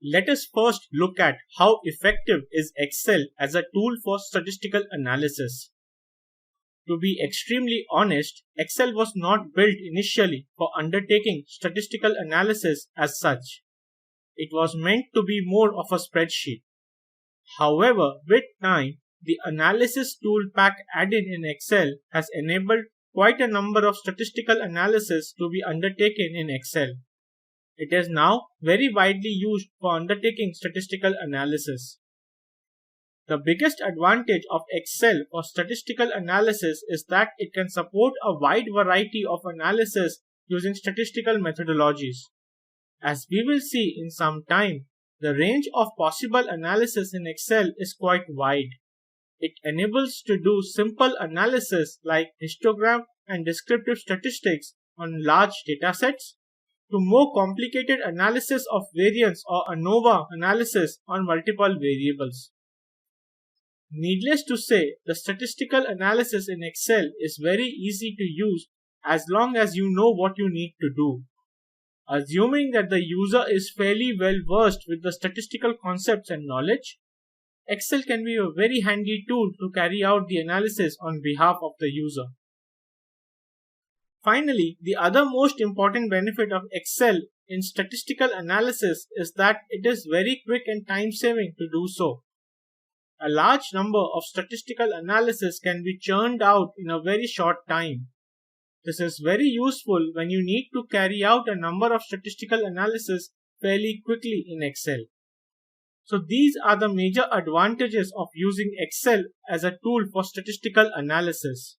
Let us first look at how effective is Excel as a tool for statistical analysis. To be extremely honest, Excel was not built initially for undertaking statistical analysis as such. It was meant to be more of a spreadsheet. However, with time, the analysis tool pack added in Excel has enabled quite a number of statistical analysis to be undertaken in Excel. It is now very widely used for undertaking statistical analysis. The biggest advantage of Excel for statistical analysis is that it can support a wide variety of analysis using statistical methodologies. As we will see in some time, the range of possible analysis in Excel is quite wide. It enables to do simple analysis like histogram and descriptive statistics on large datasets to more complicated analysis of variance or ANOVA analysis on multiple variables. Needless to say, the statistical analysis in Excel is very easy to use as long as you know what you need to do. Assuming that the user is fairly well versed with the statistical concepts and knowledge, Excel can be a very handy tool to carry out the analysis on behalf of the user. Finally, the other most important benefit of Excel in statistical analysis is that it is very quick and time saving to do so. A large number of statistical analysis can be churned out in a very short time. This is very useful when you need to carry out a number of statistical analysis fairly quickly in Excel. So these are the major advantages of using Excel as a tool for statistical analysis.